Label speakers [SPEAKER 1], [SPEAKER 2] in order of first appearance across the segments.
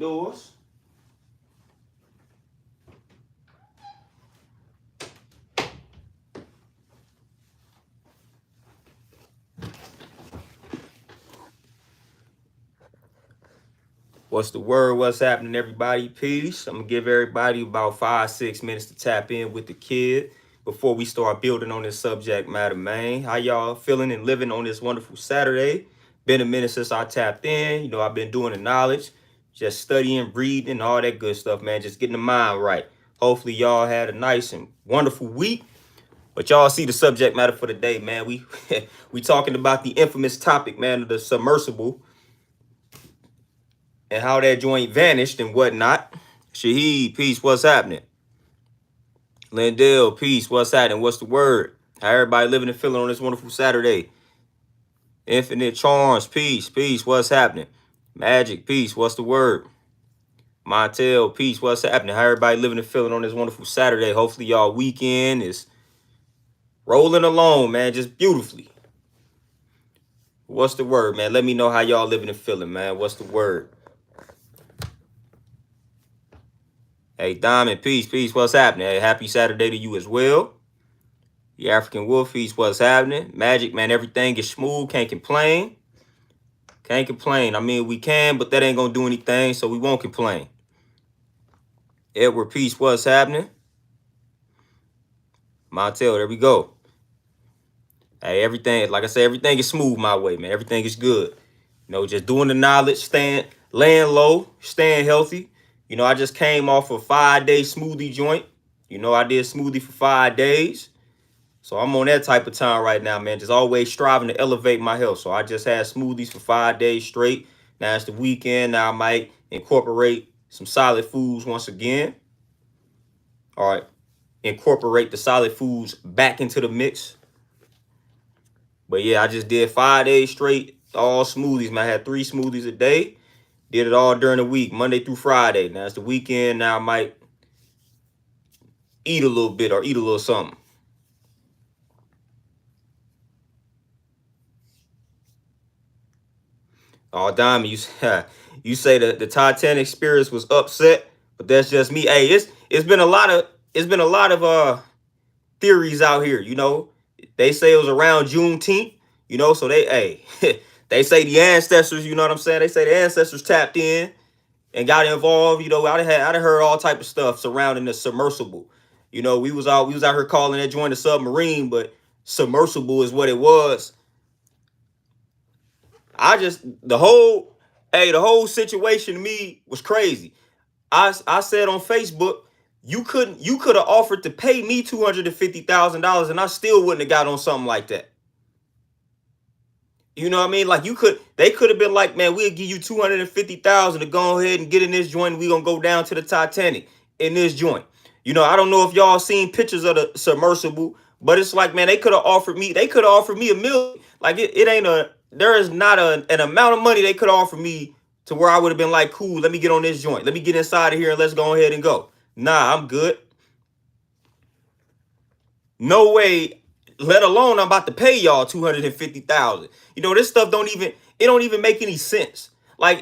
[SPEAKER 1] doors. What's the word? What's happening, everybody? Peace. I'm gonna give everybody about 5, 6 minutes to tap in with the kid before we start building on this subject matter, man. How y'all feeling and living on this wonderful Saturday? Been a minute since I tapped in. I've been doing the knowledge, just studying, reading, all that good stuff, man. Just getting the mind right. Hopefully, y'all had a nice and wonderful week. But y'all see the subject matter for the day, man. We we talking about the infamous topic, man, of the submersible and how that joint vanished and whatnot. Shahid, peace, what's happening? Lindell, peace, what's happening? What's the word? How everybody living and feeling on this wonderful Saturday? Infinite Charms, peace, peace, what's happening? Magic, peace, what's the word? Montel, peace, what's happening? How everybody living and feeling on this wonderful Saturday? Hopefully y'all weekend is rolling along, man, just beautifully. What's the word, man? Let me know how y'all living and feeling, man. What's the word? Hey, Diamond, peace, peace. What's happening? Hey, happy Saturday to you as well. The African Wolf, peace. What's happening? Magic, man, everything is smooth. Can't complain. Can't complain. I mean, we can, but that ain't going to do anything, so we won't complain. Edward, peace. What's happening? Montel, there we go. Hey, everything, like I said, everything is smooth my way, man. Everything is good. Just doing the knowledge, laying low, staying healthy. I just came off a 5-day smoothie joint. I did smoothie for 5 days. So I'm on that type of time right now, man. Just always striving to elevate my health. So I just had smoothies for 5 days straight. Now it's the weekend. Now I might incorporate some solid foods once again. All right. Incorporate the solid foods back into the mix. But yeah, I just did 5 days straight, all smoothies, man. I had 3 smoothies a day. Did it all during the week, Monday through Friday. Now it's the weekend. Now I might eat a little bit or eat a little something. Oh, Diamond, you say the Titanic experience was upset, but that's just me. Hey, it's been a lot of theories out here. They say it was around Juneteenth. So they say the ancestors. You know what I'm saying? They say the ancestors tapped in and got involved. I heard all type of stuff surrounding the submersible. We was out here calling that joint a submarine, but submersible is what it was. The whole situation to me was crazy. I said on Facebook, you could have offered to pay me $250,000 and I still wouldn't have got on something like that. You know what I mean? Like they could have been like, man, we'll give you $250,000 to go ahead and get in this joint. We're gonna go down to the Titanic in this joint. I don't know if y'all seen pictures of the submersible, but it's like, man, they could have offered me $1 million. Like there is not an amount of money they could offer me to where I would have been like, cool, let me get on this joint. Let me get inside of here and let's go ahead and go. Nah, I'm good. No way. Let alone I'm about to pay y'all $250,000. This stuff don't even make any sense. Like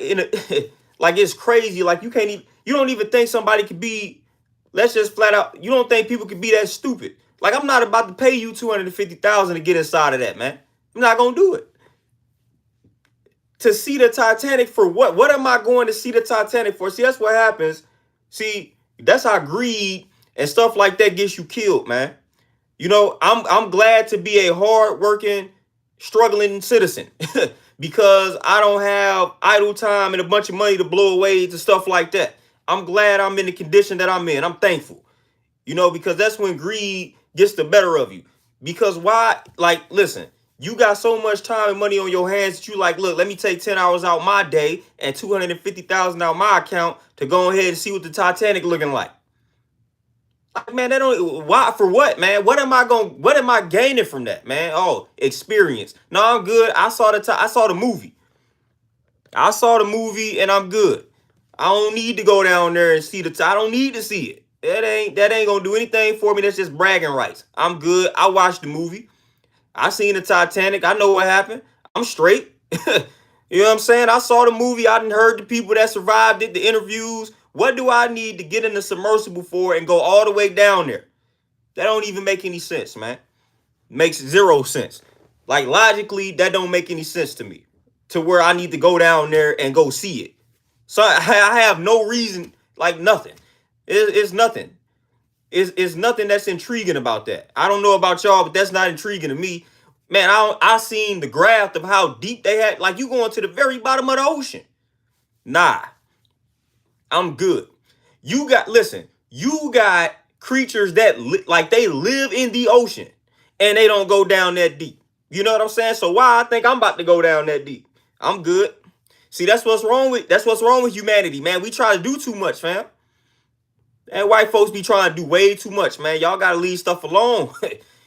[SPEAKER 1] like it's crazy. Like you don't even think somebody could be, let's just flat out, you don't think people could be that stupid. Like I'm not about to pay you $250,000 to get inside of that, man. I'm not gonna do it. To see the Titanic for what? What am I going to see the Titanic for? See, that's what happens. See, that's how greed and stuff like that gets you killed, man. I'm glad to be a hard-working, struggling citizen because I don't have idle time and a bunch of money to blow away to stuff like that. I'm glad I'm in the condition that I'm in. I'm thankful, because that's when greed gets the better of you. Because why? Like, listen, you got so much time and money on your hands that you like, look, let me take 10 hours out my day and $250,000 out my account to go ahead and see what the Titanic looking like. Like, man, why, for what, man? What am I gaining from that, man? Oh, experience. No, I'm good. I saw the movie. I saw the movie and I'm good. I don't need to go down there and see I don't need to see it. That ain't gonna do anything for me. That's just bragging rights. I'm good. I watched the movie. I seen the Titanic. I know what happened. I'm straight. You know what I'm saying? I saw the movie. I done heard the people that survived it, the interviews. What do I need to get in the submersible for and go all the way down there? That don't even make any sense, man. Makes zero sense. Like logically, that don't make any sense to me. To where I need to go down there and go see it. So I have no reason, like nothing. It's nothing. It's nothing that's intriguing about that. I don't know about y'all, but that's not intriguing to me. Man, I seen the graph of how deep they had. Like you going to the very bottom of the ocean. Nah, I'm good. You got creatures that like they live in the ocean and they don't go down that deep. You know what I'm saying? So why I think I'm about to go down that deep? I'm good. See, that's what's wrong with humanity, man. We try to do too much, fam. And white folks be trying to do way too much, man. Y'all gotta leave stuff alone.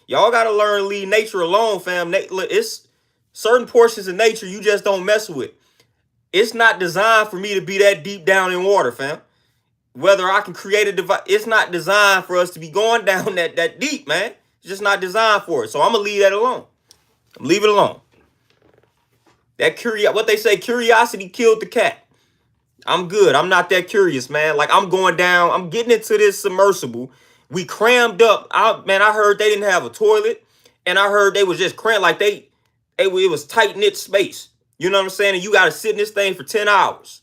[SPEAKER 1] Y'all gotta learn to leave nature alone, fam. It's certain portions of nature you just don't mess with. It's not designed for me to be that deep down in water, fam. Whether I can create a device, it's not designed for us to be going down that deep, man. It's just not designed for it. So I'm gonna leave that alone. Leave it alone. What they say, curiosity killed the cat. I'm good. I'm not that curious, man. Like I'm going down. I'm getting into this submersible. We crammed up. I heard they didn't have a toilet, and I heard they was just crammed. Like it was tight knit space. You know what I'm saying? And you got to sit in this thing for 10 hours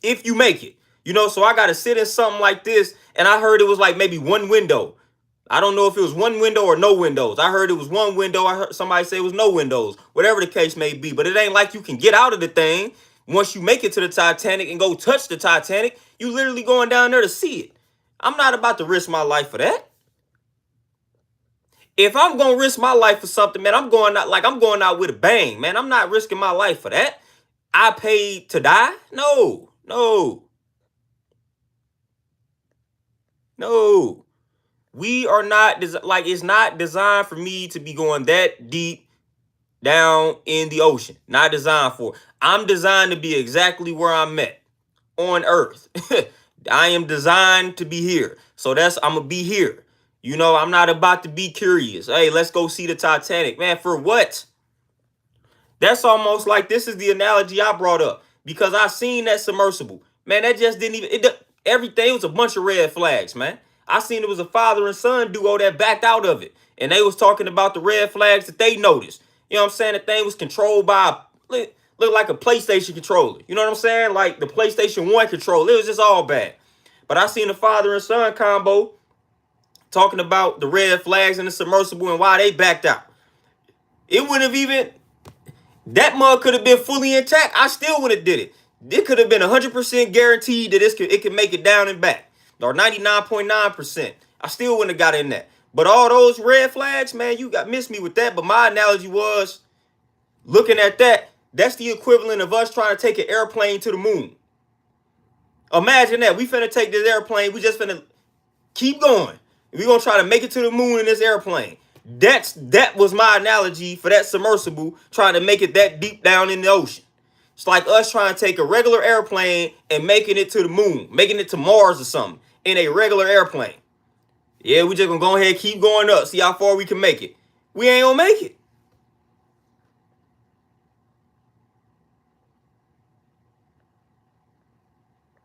[SPEAKER 1] if you make it. You know, so I got to sit in something like this, and I heard it was like maybe one window. I don't know if it was one window or no windows. I heard it was one window. I heard somebody say it was no windows. Whatever the case may be, but it ain't like you can get out of the thing. Once you make it to the Titanic and go touch the Titanic, you literally going down there to see it. I'm not about to risk my life for that. If I'm gonna risk my life for something, man, I'm going out with a bang, man. I'm not risking my life for that. I paid to die? No. We are not it's not designed for me to be going that deep down in the ocean. Not designed for. I'm designed to be exactly where I'm at on Earth. I am designed to be here. So I'm gonna be here. You know, I'm not about to be curious. Hey, let's go see the Titanic. Man, for what? That's almost like this is the analogy I brought up. Because I seen that submersible. Man, that just didn't even everything was a bunch of red flags, man. I seen it was a father and son duo that backed out of it. And they was talking about the red flags that they noticed. You know what I'm saying? The thing was controlled by look like a PlayStation controller. You know what I'm saying? Like the PlayStation 1 controller. It was just all bad. But I seen the father and son combo talking about the red flags in the submersible and why they backed out. It wouldn't have even, that mug could have been fully intact. I still would have did it. It could have been 100% guaranteed that it could make it down and back. Or 99.9%. I still wouldn't have got in that. But all those red flags, man, you missed me with that. But my analogy was, looking at that, that's the equivalent of us trying to take an airplane to the moon. Imagine that. We finna take this airplane. We just finna keep going. We're going to try to make it to the moon in this airplane. That was my analogy for that submersible, trying to make it that deep down in the ocean. It's like us trying to take a regular airplane and making it to the moon, making it to Mars or something in a regular airplane. Yeah, we just going to go ahead and keep going up, see how far we can make it. We ain't going to make it.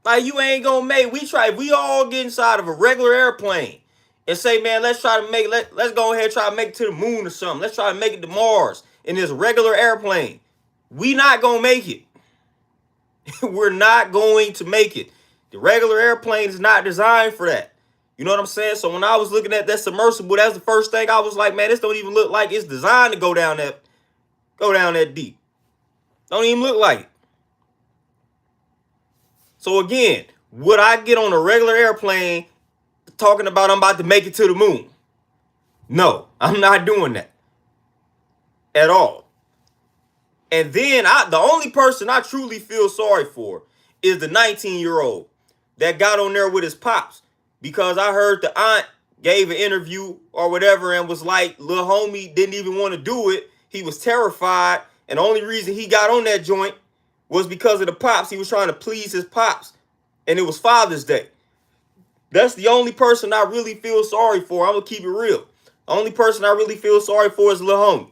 [SPEAKER 1] Like, you ain't going to make it. If we all get inside of a regular airplane and say, man, let's go ahead and try to make it to the moon or something. Let's try to make it to Mars in this regular airplane. We not going to make it. We're not going to make it. The regular airplane is not designed for that. You know what I'm saying? So when I was looking at that submersible, that's the first thing I was like, man, this don't even look like it's designed to go down that deep. Don't even look like it. So again, would I get on a regular airplane talking about I'm about to make it to the moon? No, I'm not doing that at all. And then the only person I truly feel sorry for is the 19-year-old that got on there with his pops, because I heard the aunt gave an interview or whatever and was like, little homie didn't even want to do it. He was terrified. And the only reason he got on that joint was because of the pops. He was trying to please his pops. And it was Father's Day. That's the only person I really feel sorry for. I'm going to keep it real. The only person I really feel sorry for is little homie.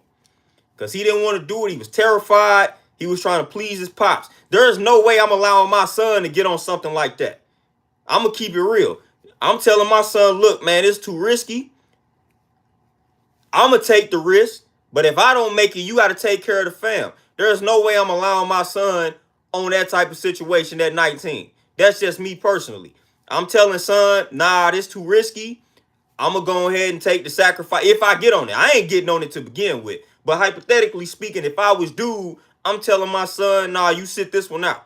[SPEAKER 1] Because he didn't want to do it. He was terrified. He was trying to please his pops. There is no way I'm allowing my son to get on something like that. I'm going to keep it real. I'm telling my son, look, man, it's too risky. I'm going to take the risk. But if I don't make it, you got to take care of the fam. There's no way I'm allowing my son on that type of situation at 19. That's just me personally. I'm telling son, nah, this too risky. I'm going to go ahead and take the sacrifice if I get on it. I ain't getting on it to begin with. But hypothetically speaking, if I was dude, I'm telling my son, nah, you sit this one out.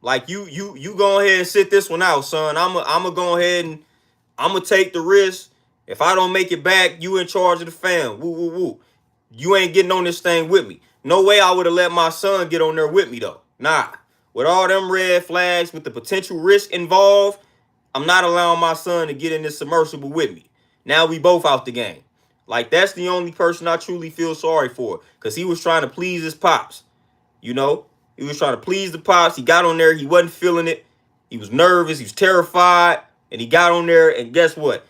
[SPEAKER 1] Like you go ahead and sit this one out, son. I'm gonna go ahead and I'm gonna take the risk. If I don't make it back, you in charge of the fam. Woo woo woo. You ain't getting on this thing with me. No way I would have let my son get on there with me though. Nah. With all them red flags, with the potential risk involved, I'm not allowing my son to get in this submersible with me. Now we both out the game. Like that's the only person I truly feel sorry for, because he was trying to please his pops. You know, he was trying to please the pops. He got on there. He wasn't feeling it. He was nervous. He was terrified. And he got on there. And guess what?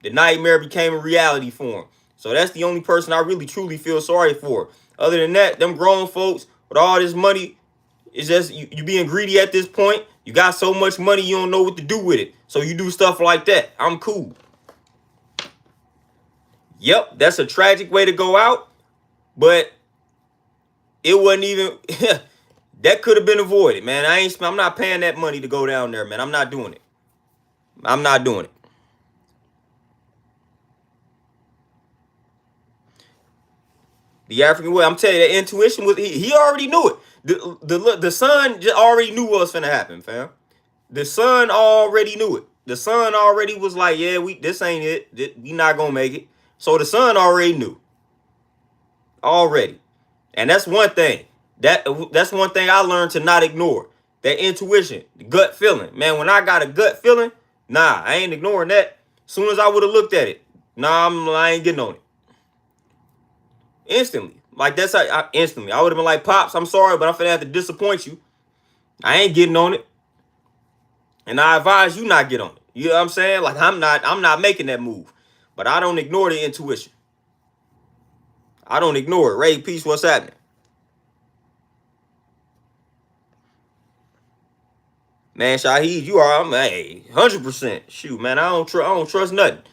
[SPEAKER 1] The nightmare became a reality for him. So that's the only person I really truly feel sorry for. Other than that, them grown folks with all this money, it's just you being greedy at this point. You got so much money, you don't know what to do with it. So you do stuff like that. I'm cool. Yep, that's a tragic way to go out. But it wasn't even... That could have been avoided, man. I'm not paying that money to go down there, man. I'm not doing it. I'm not doing it. The African way, I'm telling you, that intuition was he already knew it. The son just already knew what was finna happen, fam. The son already knew it. The son already was like, yeah, this ain't it. We not gonna make it. So the son already knew. Already. And that's one thing. That's one thing I learned to not ignore. That intuition, the gut feeling. Man, when I got a gut feeling, nah, I ain't ignoring that. As soon as I would have looked at it, nah, I ain't getting on it. Instantly. Like that's how instantly. I would have been like, Pops, I'm sorry, but I'm finna have to disappoint you. I ain't getting on it. And I advise you not get on it. You know what I'm saying? Like I'm not making that move. But I don't ignore the intuition. I don't ignore it. Ray, peace, what's happening? Man, Shaheed, you are, hey, 100%. Shoot, man, I don't trust nothing.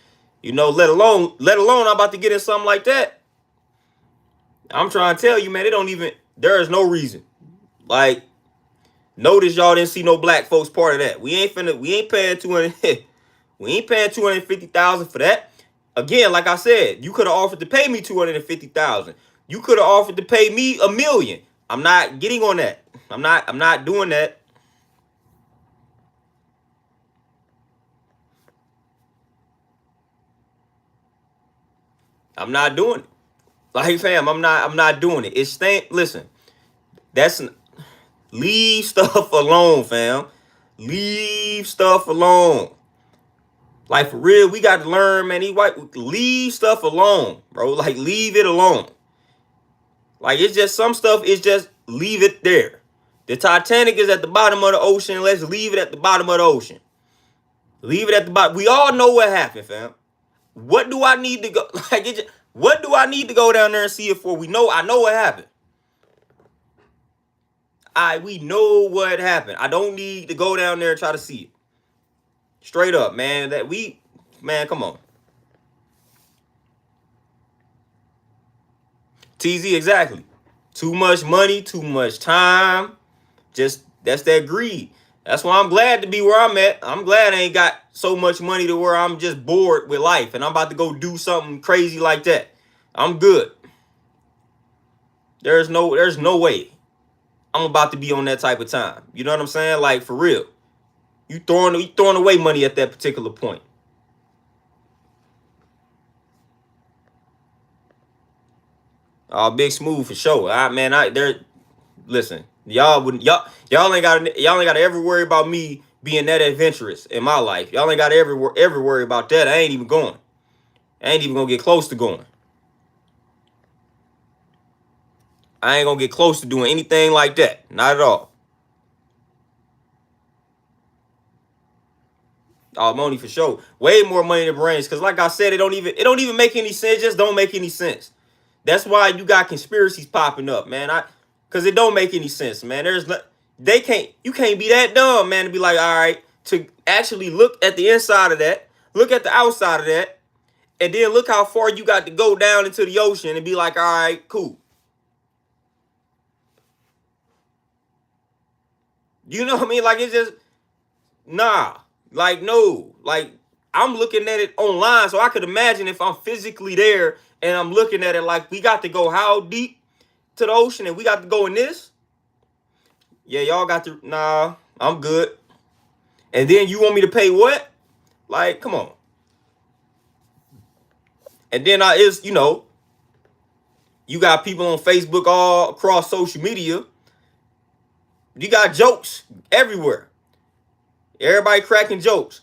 [SPEAKER 1] You know, let alone I'm about to get in something like that. I'm trying to tell you, man, there is no reason. Like, notice y'all didn't see no black folks part of that. We ain't paying 200, we ain't paying 250,000 for that. Again, like I said, you could have offered to pay me 250,000. You could have offered to pay me $1 million. I'm not getting on that. I'm not doing that. I'm not doing it. Like, fam, I'm not doing it. It's listen, that's leave stuff alone, fam. Leave stuff alone. Like, for real, we got to learn, man. Leave stuff alone, bro. Like, leave it alone. Like, it's just some stuff, it's just leave it there. The Titanic is at the bottom of the ocean. Let's leave it at the bottom of the ocean. Leave it at the bottom. We all know what happened, fam. What do I need to go? What do I need to go down there and see it for? I know what happened. We know what happened. I don't need to go down there and try to see it. Straight up, man. Man, come on. TZ, exactly. Too much money, too much time. Just, that's that greed. That's why I'm glad to be where I'm at. I'm glad I ain't got so much money to where I'm just bored with life and I'm about to go do something crazy like that. I'm good. There's no way I'm about to be on that type of time. You know what I'm saying? Like, for real. You throwing away money at that particular point. Big Smooth for sure. Listen, y'all ain't gotta ever worry about me being that adventurous in my life. Y'all ain't gotta ever worry about that. I ain't even going. I ain't even gonna get close to going. I ain't gonna get close to doing anything like that. Not at all. Oh, money for sure. Way more money than brains. Cause like I said, it don't even make any sense. Just don't make any sense. That's why you got conspiracies popping up, man. Cause it don't make any sense, man. You can't be that dumb, man, to be like, all right, to actually look at the inside of that, look at the outside of that, and then look how far you got to go down into the ocean and be like, all right, cool. You know what I mean? Like, it's just, nah. Like, no. Like, I'm looking at it online, so I could imagine if I'm physically there and I'm looking at it like, we got to go how deep to the ocean and we got to go in this? Yeah, y'all got to, nah, I'm good. And then you want me to pay what? Like, come on. And then you got people on Facebook all across social media. You got jokes everywhere. Everybody cracking jokes,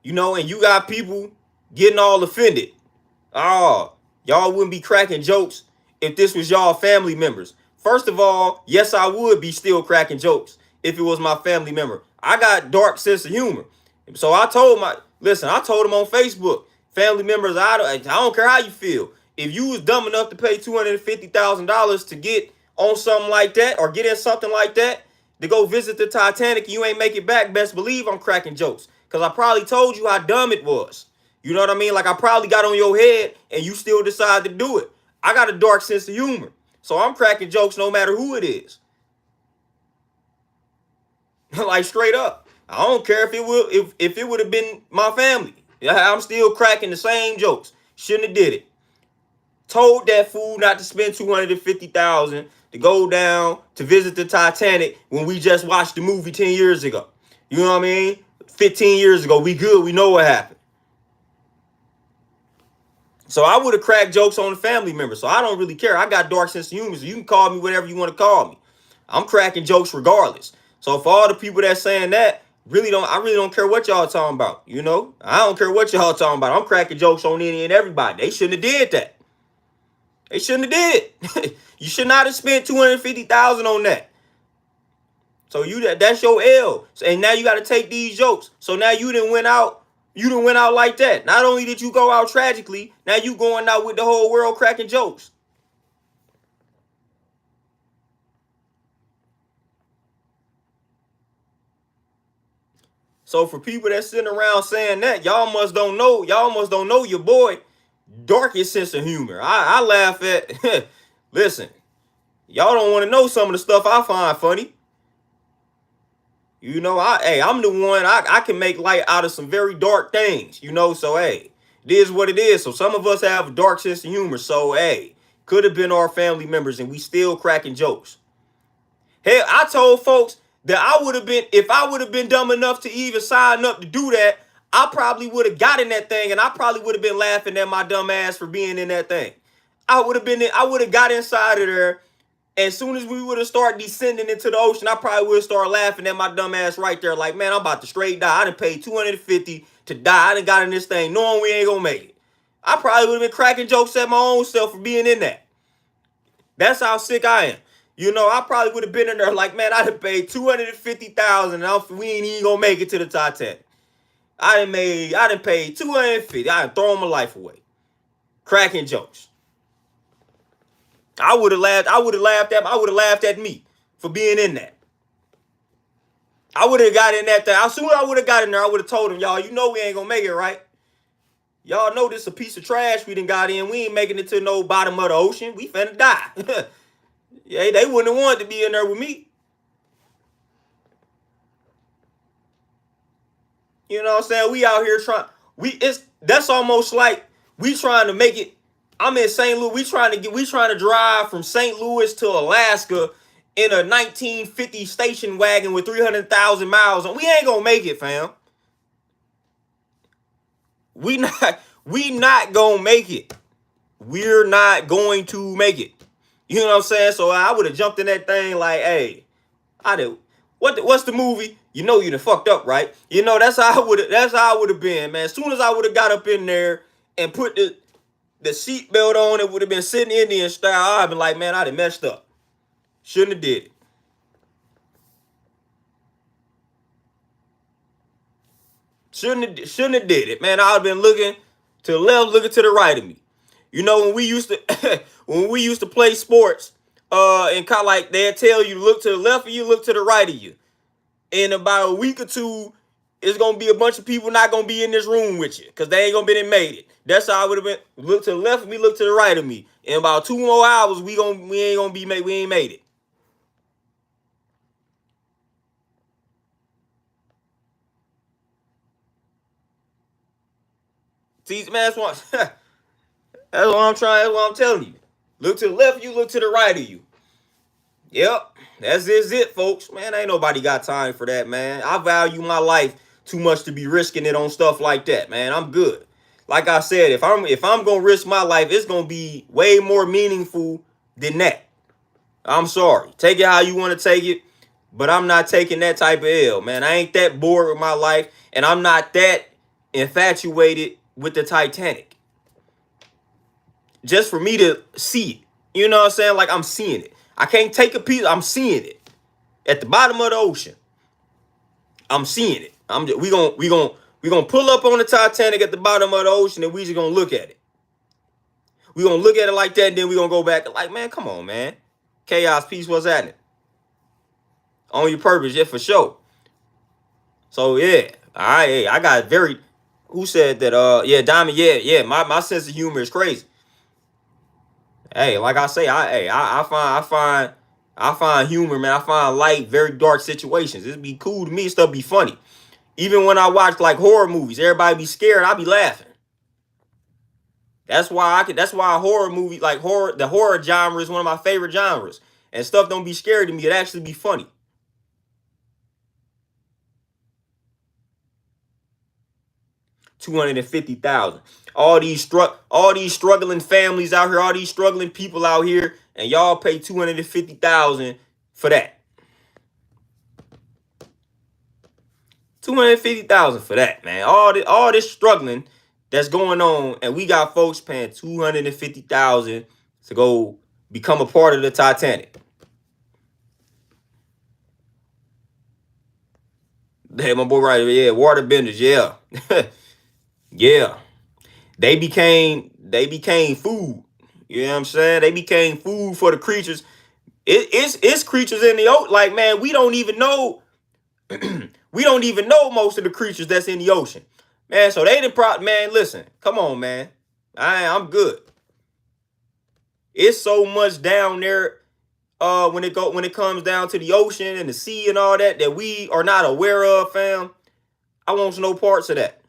[SPEAKER 1] and you got people getting all offended. Oh, y'all wouldn't be cracking jokes if this was y'all family members. First of all, yes, I would be still cracking jokes if it was my family member. I got dark sense of humor. So I told them on Facebook, family members, I don't care how you feel. If you was dumb enough to pay $250,000 to get on something like that or get in something like that, to go visit the Titanic and you ain't make it back, best believe I'm cracking jokes. Because I probably told you how dumb it was. You know what I mean? Like, I probably got on your head and you still decided to do it. I got a dark sense of humor. So I'm cracking jokes no matter who it is. Like, straight up. I don't care if it would have been my family. Yeah, I'm still cracking the same jokes. Shouldn't have did it. Told that fool not to spend $250,000 to go down to visit the Titanic when we just watched the movie 10 years ago. You know what I mean? 15 years ago. We good. We know what happened. So I would have cracked jokes on the family members. So I don't really care. I got dark sense of humor. So you can call me whatever you want to call me. I'm cracking jokes regardless. So for all the people that's saying that, I really don't care what y'all talking about. I don't care what y'all talking about. I'm cracking jokes on any and everybody. They shouldn't have did that. They shouldn't have did. You should not have spent $250,000 on that. So that's your L. And now you got to take these jokes. So now you didn't win out. You didn't win out like that. Not only did you go out tragically, now you going out with the whole world cracking jokes. So for people that sitting around saying that, y'all must don't know your boy darkest sense of humor. I laugh at listen, y'all don't want to know some of the stuff I find funny. I'm the one, I can make light out of some very dark things, so hey, it is what it is. So some of us have a dark sense of humor. So hey, could have been our family members and we still cracking jokes. Hell, I told folks that if I would have been dumb enough to even sign up to do that, I probably would have got in that thing and I probably would have been laughing at my dumb ass for being in that thing. I would have got inside of there. As soon as we would have started descending into the ocean, I probably would have started laughing at my dumb ass right there. Like, man, I'm about to straight die. I done paid $250 to die. I done got in this thing knowing we ain't gonna make it. I probably would have been cracking jokes at my own self for being in that. That's how sick I am. I probably would have been in there like, man, I done paid $250,000 and we ain't even gonna make it to the Titanic. I done paid $250. I done thrown my life away. Cracking jokes. I would have laughed at me for being in that. I would have got in that thing. As soon as I would have got in there, I would have told them, y'all, we ain't gonna make it, right? Y'all know this a piece of trash we done got in. We ain't making it to no bottom of the ocean. We finna die. Yeah, they wouldn't have wanted to be in there with me. You know what I'm saying? We out here that's almost like we trying to make it. I'm in St. Louis. We trying to drive from St. Louis to Alaska in a 1950 station wagon with 300,000 miles on. We ain't gonna make it, fam. We not gonna make it. We're not going to make it. You know what I'm saying? So I would have jumped in that thing like, hey, I do. What's the movie? You done fucked up, right? That's how I would have been, man. As soon as I would have got up in there and put the seatbelt on, it would have been sitting Indian style. I'd been like, man, I done messed up. Shouldn't have did it. Shouldn't have did it, man. I've been looking to the left, looking to the right of me. You know, when we used to when we used to play sports, and kind of like they'd tell you look to the left of you, look to the right of you. In about a week or two, it's gonna be a bunch of people not gonna be in this room with you because they ain't gonna be made it. That's how I would have been. Look to the left of me, look to the right of me. In about 2 more hours, we ain't gonna be made. We ain't made it. See, man, that's what that's what I'm trying. That's what I'm telling you. Look to the left of you, look to the right of you. Yep, that's it, folks. Man, ain't nobody got time for that, man. I value my life too much to be risking it on stuff like that, man. I'm good. Like I said, if I'm gonna risk my life, it's gonna be way more meaningful than that. I'm sorry. Take it how you want to take it, but I'm not taking that type of L, man. I ain't that bored with my life, and I'm not that infatuated with the Titanic. Just for me to see it. You know what I'm saying? Like I'm seeing it. I can't take a piece. I'm seeing it at the bottom of the ocean. I'm seeing it. We gonna pull up on the Titanic at the bottom of the ocean, and we just gonna look at it. We gonna look at it like that, and then we gonna go back like, man, come on, man. Chaos, peace, what's happening? On your purpose, yeah, for sure. So yeah, all right. Hey, I got very. Who said that? Yeah, Diamond. Yeah. My sense of humor is crazy. Hey, like I say, I find humor, man. I find light, very dark situations. It'd be cool to me. Stuff be funny. Even when I watch like horror movies, everybody be scared. I be laughing. That's why horror movie, like the horror genre is one of my favorite genres. And stuff don't be scary to me. It actually be funny. 250,000. All these struggling families out here, all these struggling people out here, and y'all pay 250,000 for that. 250,000 for that, man. All this struggling that's going on, and we got folks paying 250,000 to go become a part of the Titanic. Hey, my boy, right? Yeah, waterbenders. Yeah, yeah. They became food. You know what I'm saying? They became food for the creatures. It's creatures in the ocean. Like, man, we don't even know. We don't even know most of the creatures that's in the ocean, man. So they didn't. Man, listen, come on, man. I'm good. It's so much down there. When it comes down to the ocean and the sea and all that that we are not aware of, fam. I want no parts of that.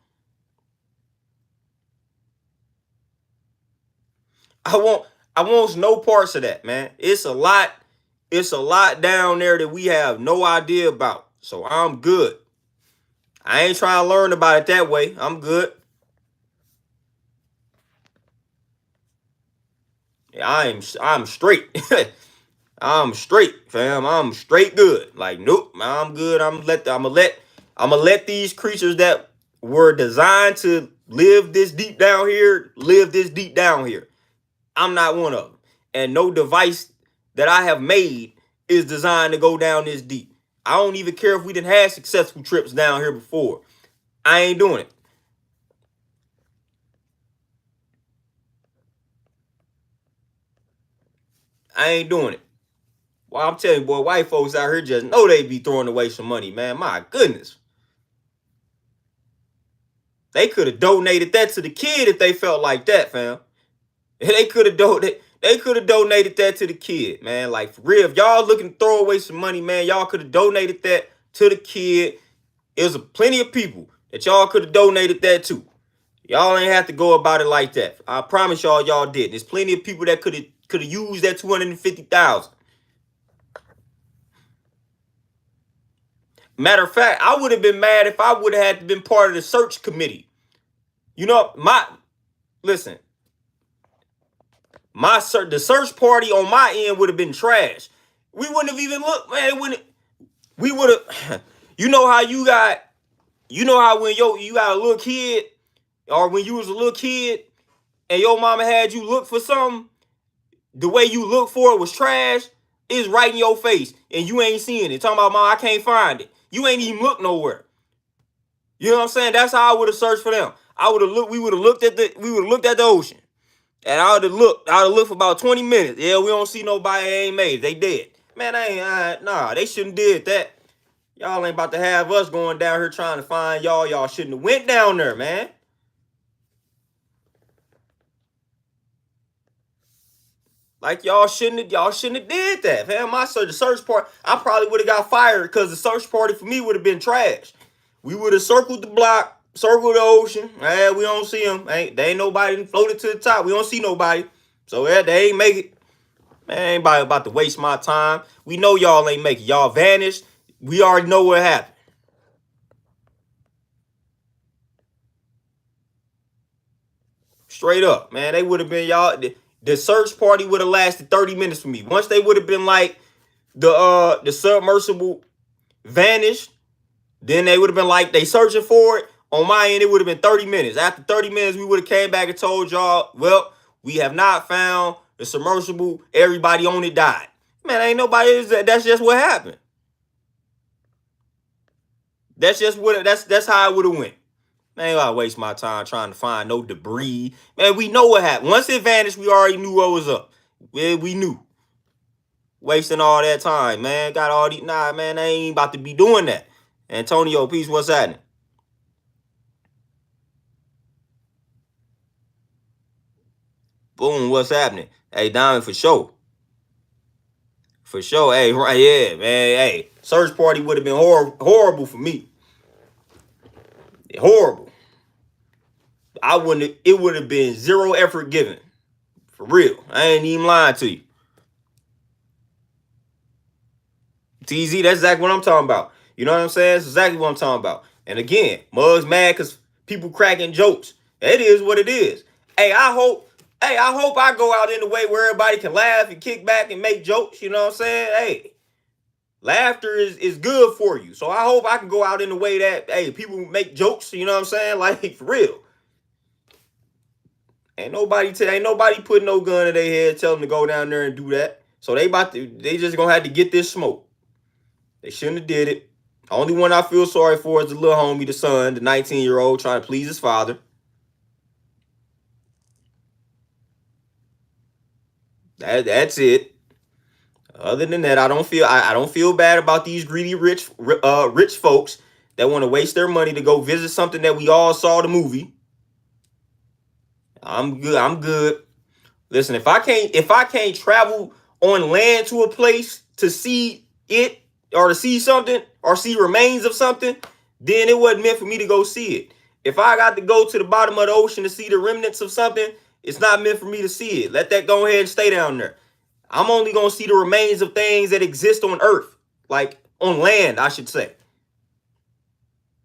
[SPEAKER 1] I want no parts of that, man. It's a lot down there that we have no idea about. So I'm good. I ain't trying to learn about it that way. I'm good. Yeah, I'm straight. I'm straight, fam. I'm straight good. Like, nope, I'm good. I'm gonna let these creatures that were designed to live this deep down here live this deep down here. I'm not one of them. And no device that I have made is designed to go down this deep. I don't even care if we didn't have successful trips down here before. I ain't doing it. I ain't doing it. Well, I'm telling you, boy, white folks out here just know they be throwing away some money, man. My goodness. They could have donated that to the kid if they felt like that, fam. They could have donated that to the kid, man. Like, for real, if y'all looking to throw away some money, man, y'all could have donated that to the kid. There's plenty of people that y'all could have donated that to. Y'all ain't have to go about it like that. I promise y'all did. There's plenty of people that could have used that 250,000. Matter of fact, I would have been mad if I would have had to been part of the search committee. You know, listen, the search party on my end would have been trash. We wouldn't have even looked, man. We would have. You know how when you got a little kid, or when you was a little kid, and your mama had you look for something, the way you look for it was trash. It's right in your face, and you ain't seeing it. Talking about, mom, I can't find it. You ain't even look nowhere. You know what I'm saying? That's how I would have searched for them. I would have looked. We would have looked at the ocean, and I would have looked. I would have looked for about 20 minutes. Yeah, we don't see nobody. They ain't made it. They dead. Man, nah. They shouldn't did that. Y'all ain't about to have us going down here trying to find y'all. Y'all shouldn't have went down there, man. Like y'all shouldn't have did that. Man, the search party, I probably would have got fired because the search party for me would have been trash. We would have circled the block, circled the ocean. We don't see them. They ain't nobody floated to the top. We don't see nobody. So yeah, they ain't make it. Man, ain't about to waste my time. We know y'all ain't make it. Y'all vanished. We already know what happened. Straight up, man. They would have been y'all. The search party would have lasted 30 minutes for me. Once they would have been like the submersible vanished, then they would have been like they searching for it. On my end, it would have been 30 minutes. After 30 minutes, we would have came back and told y'all, well, we have not found the submersible. Everybody on it died. Man, ain't nobody. That's just what happened. That's how it would have went. Man, ain't gotta waste my time trying to find no debris. Man, we know what happened. Once it vanished, we already knew what was up. We knew. Wasting all that time, man. Got all these. Nah, man, they ain't about to be doing that. Antonio, peace, what's happening? Boom, what's happening? Hey, Diamond, for sure. For sure. Hey, right, yeah, man. Hey, search party would have been horrible for me. Horrible. I wouldn't have, it would have been zero effort given. For real. I ain't even lying to you. TZ, that's exactly what I'm talking about. You know what I'm saying? That's exactly what I'm talking about. And again, Mug's mad because people cracking jokes. It is what it is. I hope I go out in the way where everybody can laugh and kick back and make jokes. You know what I'm saying? Hey, laughter is good for you. So I hope I can go out in the way that, hey, people make jokes. You know what I'm saying? Like, for real. Ain't nobody putting no gun in their head, tell them to go down there and do that. So they just gonna have to get this smoke. They shouldn't have did it. The only one I feel sorry for is the little homie, the son, the 19-year-old trying to please his father. That's it. Other than that, I don't feel bad about these greedy rich folks that want to waste their money to go visit something that we all saw the movie. I'm good. I'm good. Listen, if I can't travel on land to a place to see it or to see something or see remains of something, then it wasn't meant for me to go see it. If I got to go to the bottom of the ocean to see the remnants of something, it's not meant for me to see it. Let that go ahead and stay down there. I'm only going to see the remains of things that exist on Earth, like on land, I should say.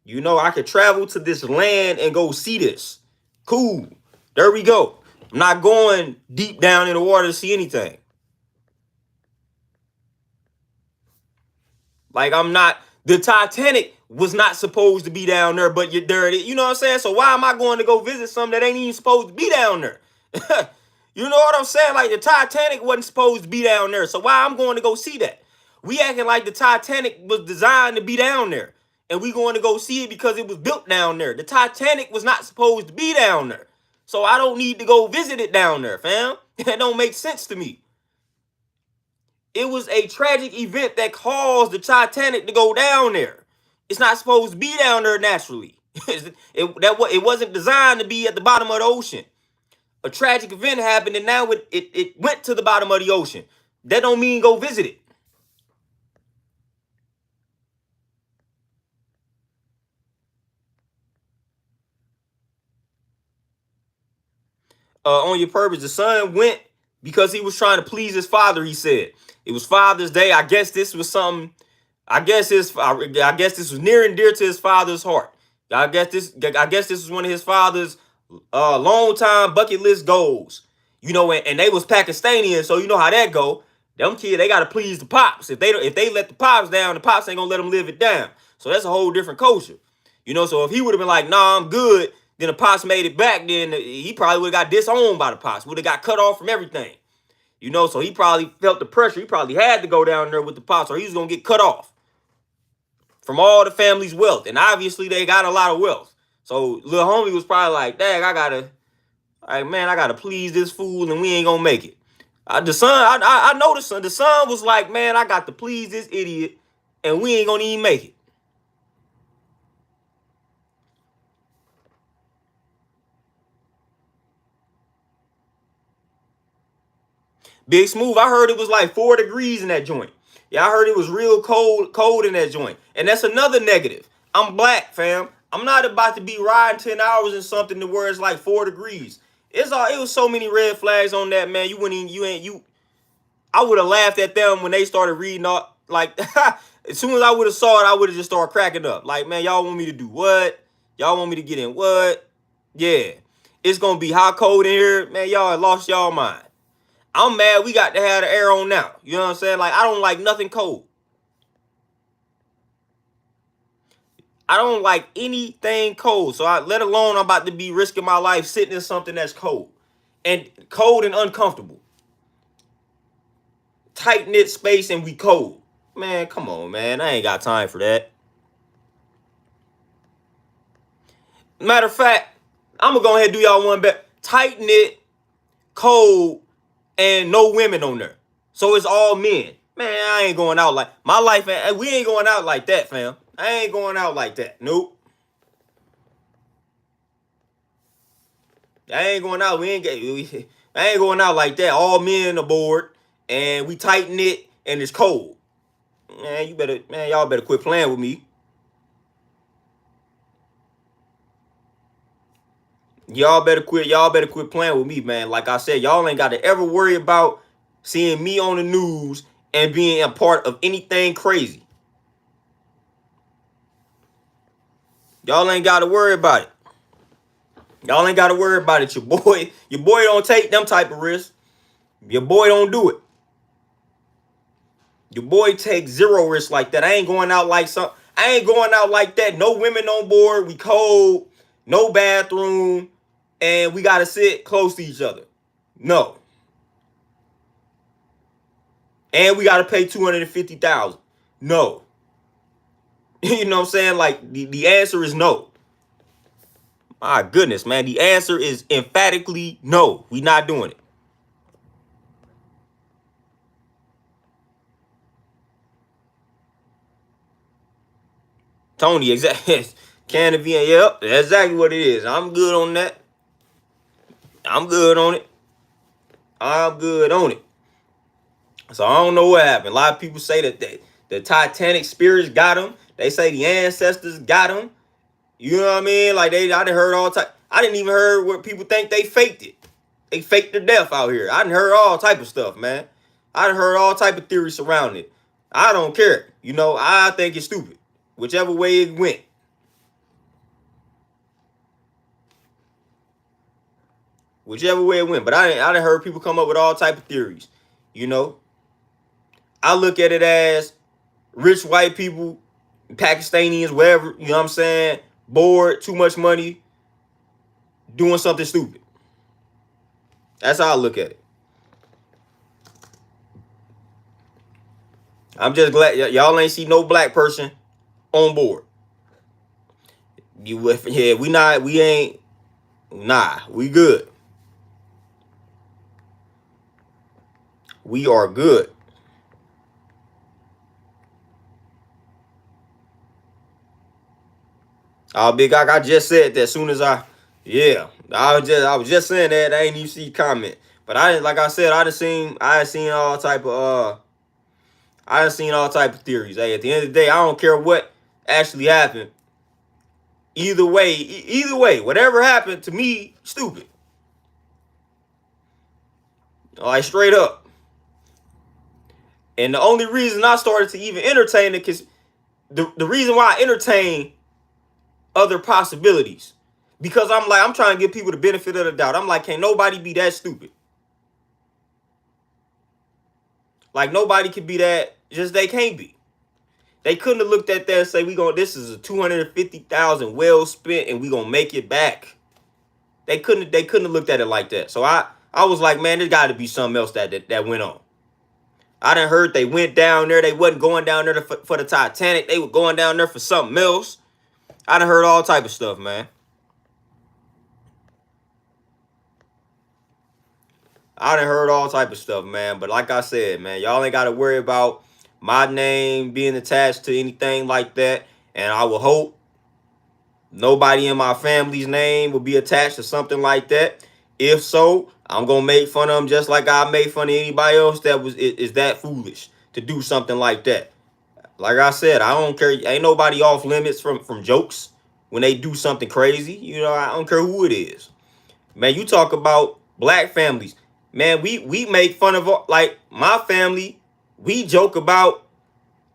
[SPEAKER 1] You know, I could travel to this land and go see this. Cool. There we go. I'm not going deep down in the water to see anything. Like the Titanic was not supposed to be down there, but you're dirty. You know what I'm saying? So why am I going to go visit something that ain't even supposed to be down there? You know what I'm saying? Like the Titanic wasn't supposed to be down there. So why I'm going to go see that? We acting like the Titanic was designed to be down there. And we going to go see it because it was built down there. The Titanic was not supposed to be down there. So I don't need to go visit it down there, fam. That don't make sense to me. It was a tragic event that caused the Titanic to go down there. It's not supposed to be down there naturally. It wasn't designed to be at the bottom of the ocean. A tragic event happened and now it went to the bottom of the ocean. That don't mean go visit it. On your purpose, the son went because he was trying to please his father, he said. It was Father's Day. I guess this was something. I guess this was near and dear to his father's heart. I guess this was one of his father's long time bucket list goals. You know, and they was Pakistani, so you know how that go. Them kids, they gotta please the pops. If they let the pops down, the pops ain't gonna let them live it down. So that's a whole different culture. You know, so if he would have been like, nah, I'm good, then the pops made it back, then he probably would have got disowned by the pops, would have got cut off from everything. You know, so he probably felt the pressure. He probably had to go down there with the pops or he was going to get cut off. from all the family's wealth. And obviously they got a lot of wealth. So little homie was probably like, dang, I gotta please this fool and we ain't gonna make it. The son, I know the son. The son was like, man, I got to please this idiot and we ain't gonna even make it. Big Smooth, I heard it was like 4 degrees in that joint. Yeah, I heard it was real cold in that joint. And that's another negative. I'm black, fam. I'm not about to be riding 10 hours in something to where it's like 4 degrees. It was so many red flags on that, man. I would have laughed at them when they started reading all, like, as soon as I would have saw it, I would have just started cracking up. Like, man, y'all want me to do what? Y'all want me to get in what? Yeah. It's going to be hot cold in here. Man, y'all lost y'all mind. I'm mad we got to have the air on now. You know what I'm saying? Like, I don't like nothing cold. I don't like anything cold. So let alone I'm about to be risking my life sitting in something that's cold. And cold and uncomfortable. Tight-knit space and we cold. Man, come on, man. I ain't got time for that. Matter of fact, I'm going to go ahead and do y'all one better. Tight-knit, cold, and no women on there. So it's all men. Man, I ain't going out like my life. We ain't going out like that, fam. I ain't going out like that. Nope. I ain't going out. I ain't going out like that. All men aboard, and we tight knit, and it's cold. Man, y'all better quit playing with me. Y'all better quit playing with me, man. Like I said, y'all ain't got to ever worry about seeing me on the news and being a part of anything crazy. Y'all ain't got to worry about it. Y'all ain't got to worry about it. Your boy don't take them type of risks. Your boy don't do it. Your boy takes zero risks like that. I ain't going out like that. No women on board. We cold. No bathroom. And we got to sit close to each other. No. And we got to pay $250,000. No. You know what I'm saying? Like, the answer is no. My goodness, man. The answer is emphatically no. We not doing it. Tony, exactly. Can of VN, yep, that's exactly what it is. I'm good on that. I'm good on it. So I don't know what happened. A lot of people say that the Titanic spirits got them. They say the ancestors got them. You know what I mean? Like I done heard all type. I didn't even heard what people think they faked it. They faked their death out here. I done heard all type of stuff, man. I done heard all type of theories surrounding it. I don't care. You know, I think it's stupid. Whichever way it went. Whichever way it went. But I done heard people come up with all type of theories. You know? I look at it as rich white people, Pakistanis, whatever, you know what I'm saying? Bored, too much money, doing something stupid. That's how I look at it. I'm just glad y'all ain't see no black person on board. We good. We are good. Big Ock, I just said that as soon as I was just saying that. I ain't even see comment. But like I said, I seen all type of theories. Hey, at the end of the day, I don't care what actually happened. Either way, whatever happened to me, stupid. Like straight up. And the only reason I started to even entertain it, because the reason why I entertain other possibilities, because I'm trying to give people the benefit of the doubt. I'm like, can't nobody be that stupid. Like nobody could be that. Just they can't be. They couldn't have looked at that and say, this is a $250,000 well spent and we gonna make it back. They couldn't have looked at it like that. So I was like, man, there's got to be something else that went on. I done heard they went down there. They wasn't going down there for the Titanic. They were going down there for something else. I done heard all type of stuff, man. I done heard all type of stuff, man. But like I said, man, y'all ain't got to worry about my name being attached to anything like that. And I will hope nobody in my family's name will be attached to something like that. If so, I'm gonna make fun of them just like I made fun of anybody else that is that foolish to do something like that. Like I said, I don't care. Ain't nobody off limits from jokes when they do something crazy. You know, I don't care who it is. Man, you talk about black families. Man, we make fun of, like, my family. We joke about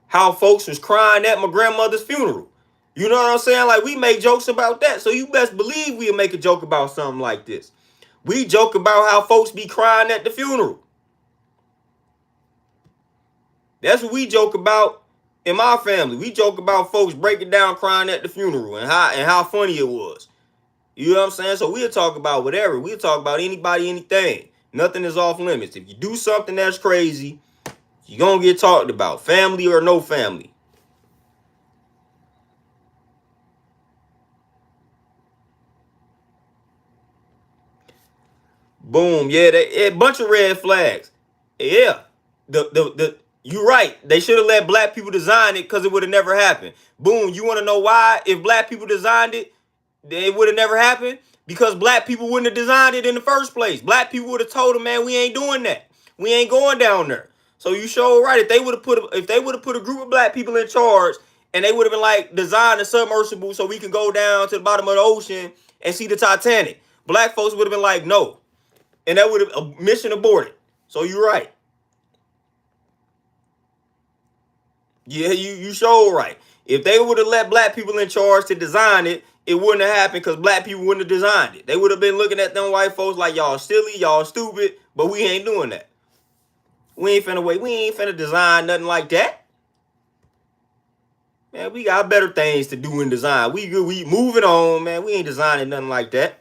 [SPEAKER 1] how folks was crying at my grandmother's funeral. You know what I'm saying? Like, we make jokes about that. So you best believe we'll make a joke about something like this. We joke about how folks be crying at the funeral. That's what we joke about in my family. We joke about folks breaking down crying at the funeral and how funny it was. You know what I'm saying? So we'll talk about whatever. We'll talk about anybody, anything. Nothing is off limits. If you do something that's crazy, you're going to get talked about. Family or no family. Boom. Yeah, a bunch of red flags. Yeah. You're right. They should have let black people design it because it would have never happened. Boom. You want to know why? If black people designed it, it would have never happened because black people wouldn't have designed it in the first place. Black people would have told them, man, we ain't doing that. We ain't going down there. So you sure right. If they would have put a group of black people in charge and they would have been like, design a submersible so we can go down to the bottom of the ocean and see the Titanic, black folks would have been like, no. And that would have a mission aborted. So you're right. Yeah, you sure right. If they would have let black people in charge to design it, it wouldn't have happened because black people wouldn't have designed it. They would have been looking at them white folks like, y'all silly, y'all stupid, but we ain't doing that. We ain't finna design nothing like that. Man, we got better things to do in design. We moving on, man. We ain't designing nothing like that.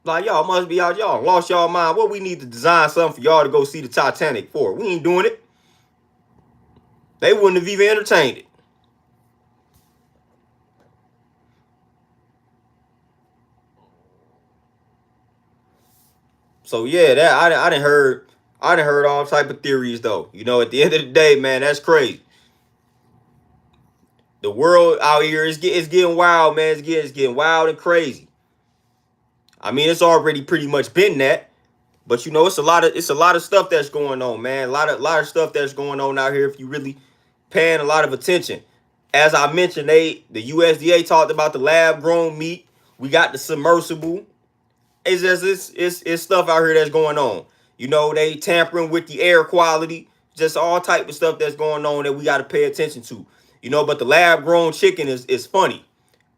[SPEAKER 1] Like, y'all must be out, y'all lost y'all mind. What we need to design something for y'all to go see the Titanic for? We ain't doing it. They wouldn't have even entertained it. So yeah, that I done heard all type of theories though. You know, at the end of the day, man, that's crazy. The world out here is getting wild, man. It's getting wild and crazy. I mean, it's already pretty much been that, but you know, it's a lot of stuff that's going on, man. A lot of stuff that's going on out here if you really paying a lot of attention. As I mentioned, the USDA talked about the lab grown meat. We got the submersible. It's just it's stuff out here that's going on. You know, they tampering with the air quality, just all type of stuff that's going on that we got to pay attention to. You know, but the lab grown chicken is funny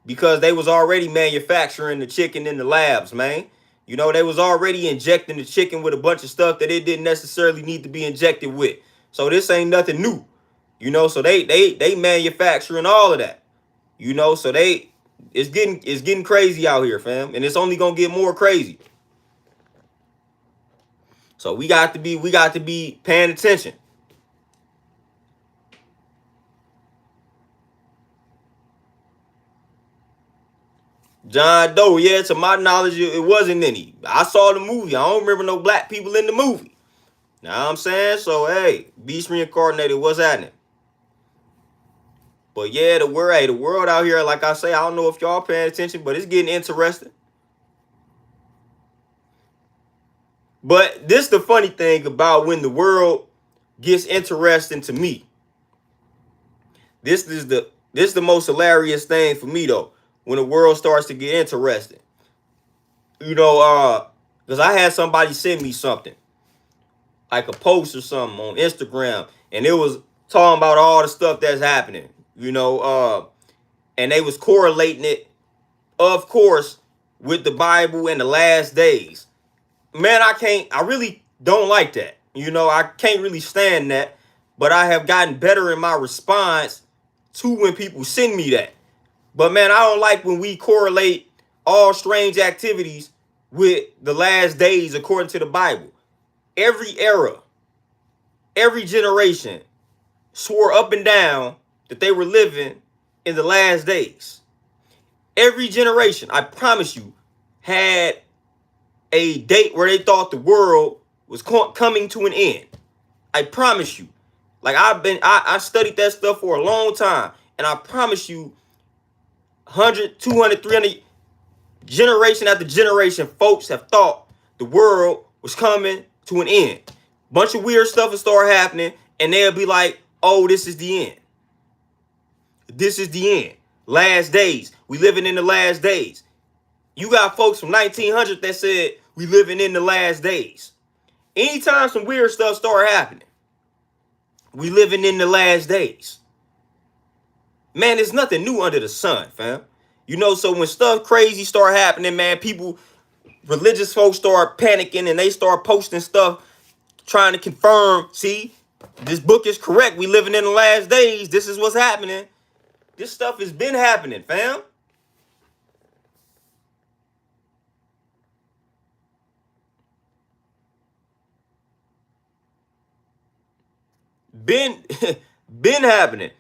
[SPEAKER 1] because they was already manufacturing the chicken in the labs, man. You know, they was already injecting the chicken with a bunch of stuff that it didn't necessarily need to be injected with. So this ain't nothing new. You know, so they manufacturing all of that. You know, so it's getting crazy out here, fam, and it's only gonna get more crazy. So we got to be paying attention. John Doe, yeah, to my knowledge, it wasn't any. I saw the movie. I don't remember no black people in the movie. Know what I'm saying? So hey, Beast Reincarnated, what's happening? But yeah, the world out here, like I say, I don't know if y'all paying attention, but it's getting interesting. But this the funny thing about when the world gets interesting to me. This is the most hilarious thing for me though, when the world starts to get interesting. You know, because I had somebody send me something, like a post or something on Instagram, and it was talking about all the stuff that's happening. You know, and they was correlating it, of course, with the Bible and the last days. Man, I really don't like that. You know, I can't really stand that, but I have gotten better in my response to when people send me that. But man, I don't like when we correlate all strange activities with the last days according to the Bible. Every era every generation swore up and down that they were living in the last days. Every generation, I promise you, had a date where they thought the world was coming to an end. I promise you. Like I studied that stuff for a long time, and I promise you, 100, 200, 300 generation after generation, folks have thought the world was coming to an end. Bunch of weird stuff will start happening, and they'll be like, oh, this is the end. This is the end. Last days. We living in the last days. You got folks from 1900 that said we living in the last days. Anytime some weird stuff start happening, we living in the last days. Man, there's nothing new under the sun, fam. You know, so when stuff crazy start happening, man, people, religious folks start panicking and they start posting stuff trying to confirm, see, this book is correct. We living in the last days. This is what's happening. This stuff has been happening, fam. Been been happening.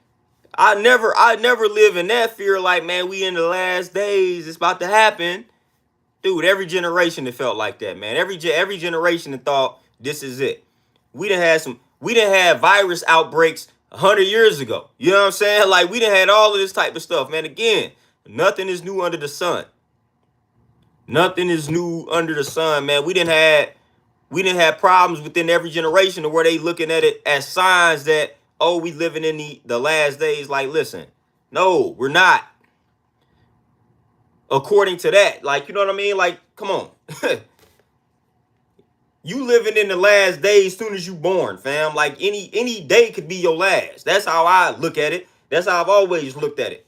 [SPEAKER 1] I never live in that fear like, man, we in the last days. It's about to happen. Dude, every generation it felt like that, man. Every generation that thought this is it. We done had virus outbreaks 100 years ago. You know what I'm saying? Like, we done had all of this type of stuff, man. Again, nothing is new under the sun. Nothing is new under the sun, man. We didn't have problems within every generation to where they looking at it as signs that, oh, we living in the last days. Like, listen, no, we're not. According to that, like, you know what I mean? Like, come on. You living in the last days soon as you born, fam. Like, any day could be your last. That's how I look at it. That's how I've always looked at it.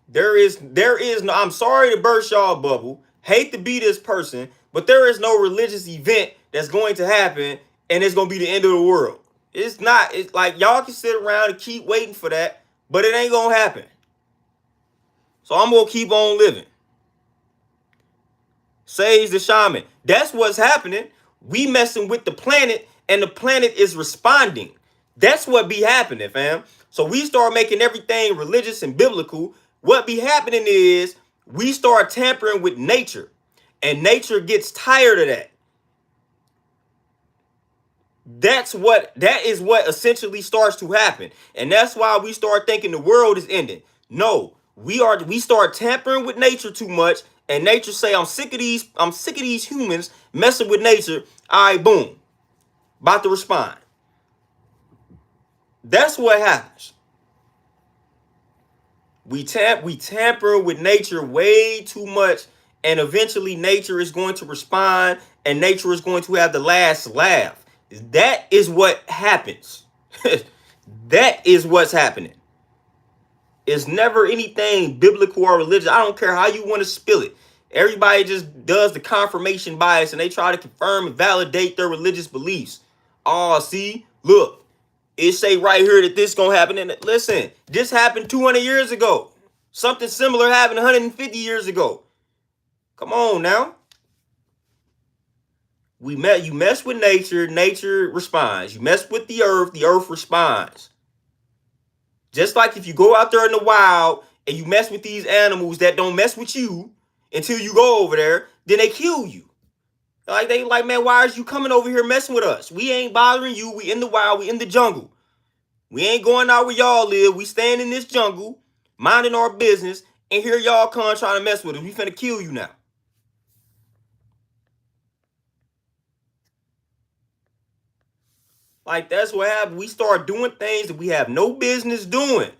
[SPEAKER 1] There is no, I'm sorry to burst y'all bubble. Hate to be this person, but there is no religious event that's going to happen and it's gonna be the end of the world. It's not. It's like y'all can sit around and keep waiting for that, but it ain't gonna happen. So I'm gonna keep on living. Sage the shaman. That's what's happening. We messing with the planet, and the planet is responding. That's what be happening, fam. So we start making everything religious and biblical. What be happening is we start tampering with nature, and nature gets tired of that. That is what essentially starts to happen. And that's why we start thinking the world is ending. No, we start tampering with nature too much, and nature say, I'm sick of these humans messing with nature. All right, boom. About to respond. That's what happens. We tamper with nature way too much, and eventually nature is going to respond, and nature is going to have the last laugh. That is what happens. That is what's happening. It's never anything biblical or religious. I don't care how you want to spill it. Everybody just does the confirmation bias and they try to confirm and validate their religious beliefs. Oh, see, look, it say right here that this gonna happen. And listen, this happened 200 years ago. Something similar happened 150 years ago. Come on now. You mess with nature, nature responds. You mess with the earth responds. Just like if you go out there in the wild and you mess with these animals that don't mess with you until you go over there, then they kill you. Like they like, man, why are you coming over here messing with us? We ain't bothering you. We in the wild, we in the jungle. We ain't going out where y'all live. We staying in this jungle, minding our business, and here y'all come trying to mess with us. We finna kill you now. Like, that's what happened. We start doing things that we have no business doing.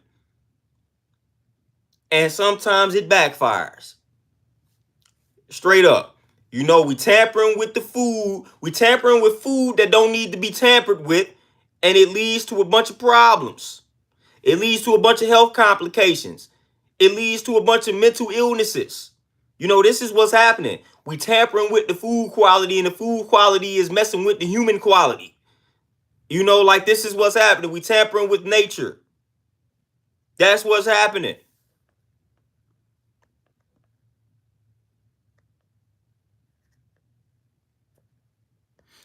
[SPEAKER 1] And sometimes it backfires. Straight up. You know, we tampering with the food. We tampering with food that don't need to be tampered with. And it leads to a bunch of problems. It leads to a bunch of health complications. It leads to a bunch of mental illnesses. You know, this is what's happening. We tampering with the food quality, and the food quality is messing with the human quality. You know, like, this is what's happening. We tampering with nature. That's what's happening.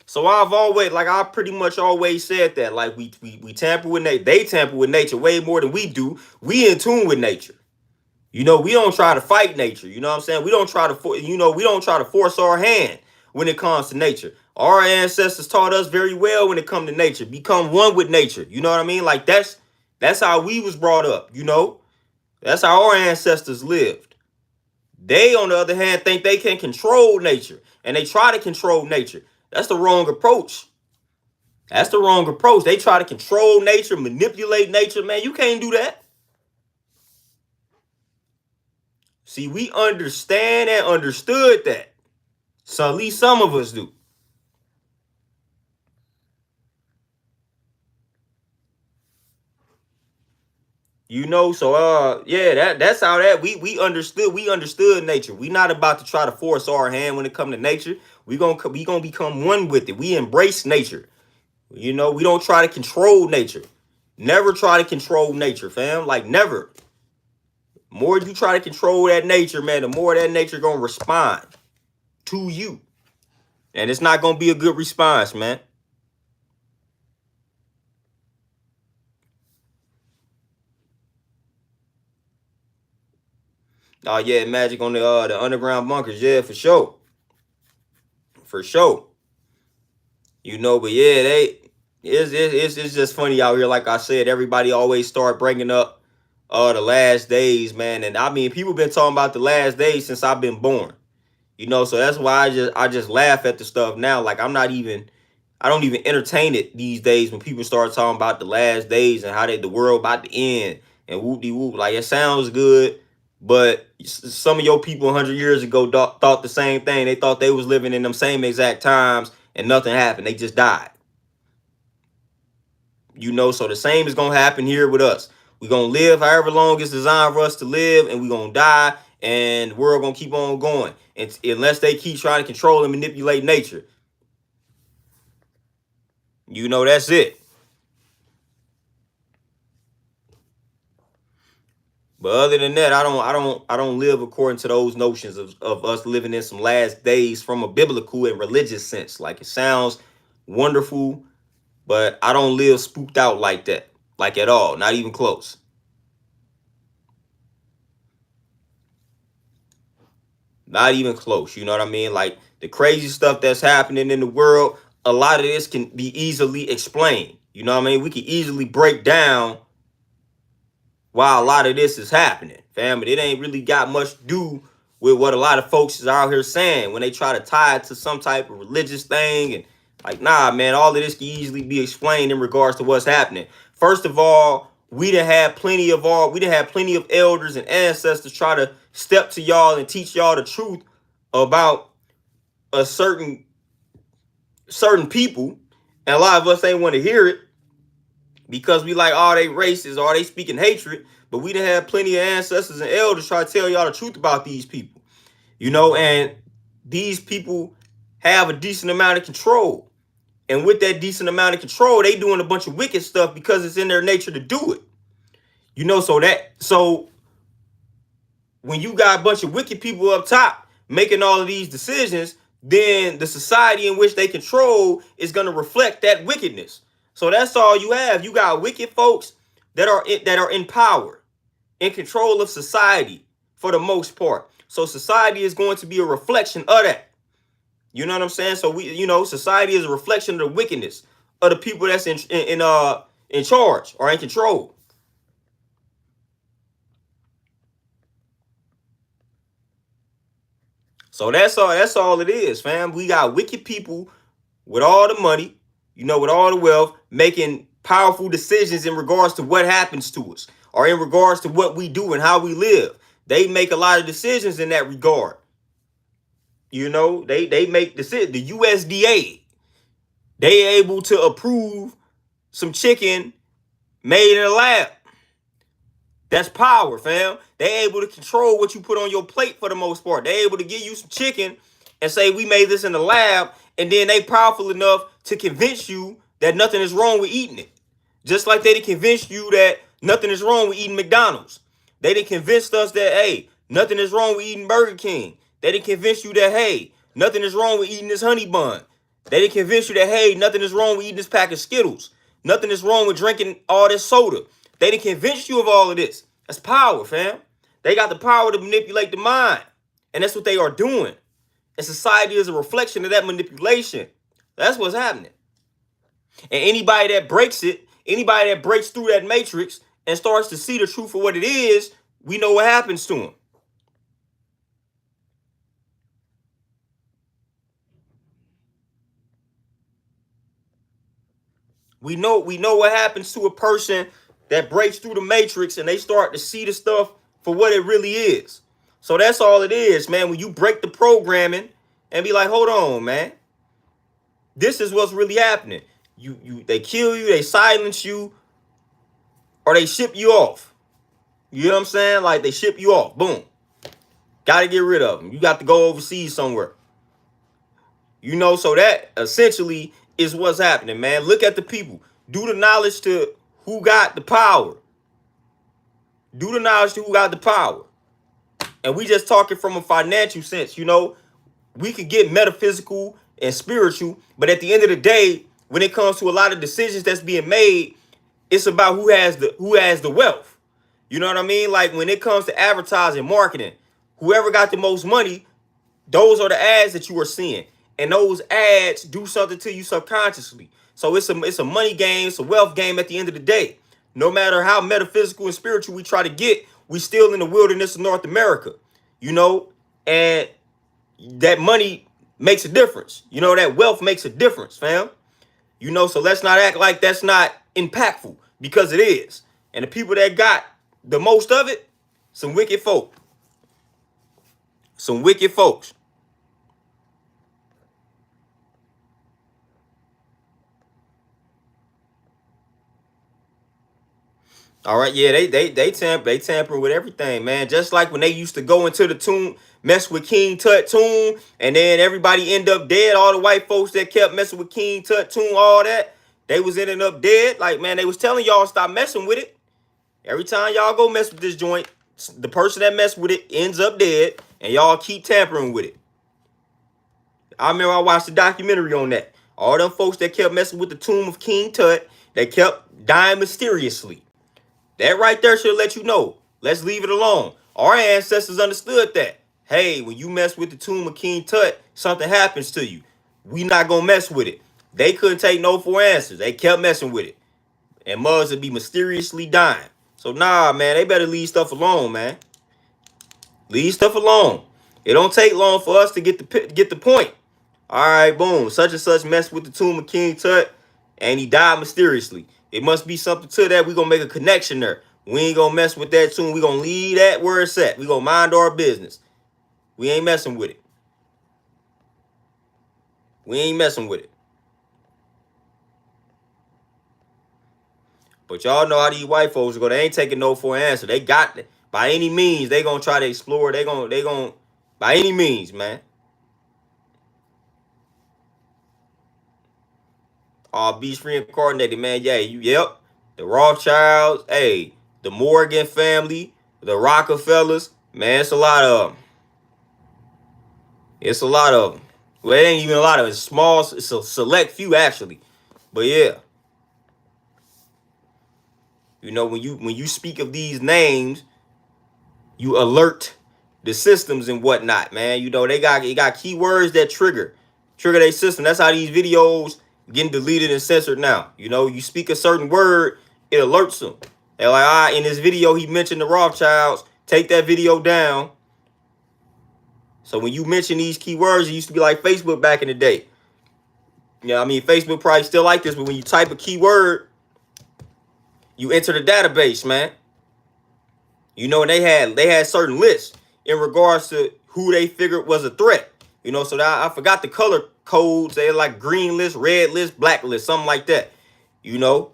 [SPEAKER 1] So I've always, like, I pretty much always said that, like, we tamper with nature. They tamper with nature way more than we do. We in tune with nature. You know, we don't try to fight nature. You know what I'm saying? We don't try to, we don't try to force our hand when it comes to nature. Our ancestors taught us very well when it comes to nature. Become one with nature. You know what I mean? Like, that's how we was brought up. You know, that's how our ancestors lived. They, on the other hand, think they can control nature, and they try to control nature. That's the wrong approach. That's the wrong approach. They try to control nature, manipulate nature. Man, you can't do that. See, we understand and understood that. So at least some of us do. You know, so yeah, that's how that we understood nature. We not about to try to force our hand when it come to nature. We gonna become one with it. We embrace nature. You know, we don't try to control nature. Never try to control nature, fam. Like, never. More you try to control that nature, man, the more that nature gonna respond to you. And it's not gonna be a good response, man. Oh yeah, magic on the underground bunkers, yeah, for sure. For sure. You know, but yeah, it's just funny out here. Like I said, everybody always start bringing up the last days, man. And I mean, people been talking about the last days since I've been born. You know, so that's why I just laugh at the stuff now. Like, I don't even entertain it these days when people start talking about the last days and how the world about to end and whoop de whoop. Like, it sounds good, but some of your people 100 years ago thought the same thing. They thought they was living in them same exact times and nothing happened. They just died. You know, so the same is gonna happen here with us. We're gonna live however long it's designed for us to live, and we're gonna die, and the world gonna keep on going. And unless they keep trying to control and manipulate nature. You know, that's it. But other than that, I don't live according to those notions of us living in some last days from a biblical and religious sense. Like, it sounds wonderful, but I don't live spooked out like that. Like, at all. Not even close. Not even close. You know what I mean? Like, the crazy stuff that's happening in the world, a lot of this can be easily explained. You know what I mean? We can easily break down why a lot of this is happening, fam. But it ain't really got much to do with what a lot of folks is out here saying when they try to tie it to some type of religious thing. And like, nah, man, all of this can easily be explained in regards to what's happening. First of all, we done had plenty of elders and ancestors try to step to y'all and teach y'all the truth about a certain people. And a lot of us ain't want to hear it because we like, oh, they racist or they speaking hatred. But we done had plenty of ancestors and elders try to tell y'all the truth about these people. You know, and these people have a decent amount of control. And with that decent amount of control, they doing a bunch of wicked stuff because it's in their nature to do it. You know, so when you got a bunch of wicked people up top making all of these decisions, then the society in which they control is going to reflect that wickedness. So that's all you have. You got wicked folks that are in power, in control of society for the most part. So society is going to be a reflection of that. You know what I'm saying? So society is a reflection of the wickedness of the people that's in charge or in control. So that's all it is, fam. We got wicked people with all the money, with all the wealth, making powerful decisions in regards to what happens to us or in regards to what we do and how we live. They make a lot of decisions in that regard. They make decisions. The USDA, they able to approve some chicken made in a lab. That's power, fam. They able to control what you put on your plate for the most part. They able to give you some chicken and say we made this in the lab, and then they powerful enough to convince you that nothing is wrong with eating it. Just like they did convince you that nothing is wrong with eating McDonald's. They did convince us that, hey, nothing is wrong with eating Burger King. They did convince you that, hey, nothing is wrong with eating this honey bun. They didn't convince you that, hey, nothing is wrong with eating this pack of Skittles. Nothing is wrong with drinking all this soda. They didn't convince you of all of this. That's power, fam. They got the power to manipulate the mind. And that's what they are doing. And society is a reflection of that manipulation. That's what's happening. And anybody that breaks it, anybody that breaks through that matrix and starts to see the truth for what it is, we know what happens to them. We know what happens to a person that breaks through the matrix and they start to see the stuff for what it really is. So that's all it is, man. When you break the programming and be like, hold on, man. This is what's really happening. They kill you, they silence you, or they ship you off. You know what I'm saying? Like they ship you off. Boom. Got to get rid of them. You got to go overseas somewhere. You know, so that essentially is what's happening, man. Look at the people. Do the knowledge to who got the power. Do the knowledge to who got the power. And we just talking from a financial sense, you know. We could get metaphysical and spiritual, but at the end of the day, when it comes to a lot of decisions that's being made, it's about who has the wealth. You know what I mean? Like when it comes to advertising, marketing, whoever got the most money, those are the ads that you are seeing. And those ads do something to you subconsciously. So it's a money game, it's a wealth game at the end of the day. No matter how metaphysical and spiritual we try to get, we still in the wilderness of North America. You know, and that money makes a difference. You know, that wealth makes a difference, fam. You know, so let's not act like that's not impactful, because it is. And the people that got the most of it, some wicked folk. Some wicked folks. All right, yeah, they tamper with everything, man. Just like when they used to go into the tomb, mess with King Tut tomb, and then everybody end up dead. All the white folks that kept messing with King Tut tomb, all that, they was ending up dead. Like, man, they was telling y'all stop messing with it. Every time y'all go mess with this joint, the person that messed with it ends up dead, and y'all keep tampering with it. I remember I watched a documentary on that. All them folks that kept messing with the tomb of King Tut, they kept dying mysteriously. That right there should let you know. Let's leave it alone. Our ancestors understood that. Hey, when you mess with the tomb of King Tut, something happens to you. We not gonna mess with it. They couldn't take no for answers. They kept messing with it. And mugs would be mysteriously dying. So nah, man, they better leave stuff alone, man. Leave stuff alone. It don't take long for us to get the point. All right, boom. Such and such messed with the tomb of King Tut, and he died mysteriously. It must be something to that. We're going to make a connection there. We ain't going to mess with that tomb. We're going to leave that where it's at. We're going to mind our business. We ain't messing with it. We ain't messing with it. But y'all know how these white folks go. They ain't taking no for an answer. They got it. By any means, they going to try to explore. They going to, by any means, man. All beast reincarnated, man. Yeah, yep. The Rothschilds, hey, the Morgan family, the Rockefellers, man, it's a lot of them. It's a lot of them. Well, it ain't even a lot of them. It's small, it's a select few actually. But yeah. You know, when you speak of these names, you alert the systems and whatnot, man. You know, they got keywords that trigger their system. That's how these videos getting deleted and censored now. You know, you speak a certain word, it alerts them. They're like, in this video, he mentioned the Rothschilds. Take that video down. So when you mention these keywords, it used to be like Facebook back in the day. You know, I mean, Facebook probably still like this, but when you type a keyword, you enter the database, man. You know, and they had certain lists in regards to who they figured was a threat. You know, so I forgot the color codes. They like green list, red list, black list, something like that. You know,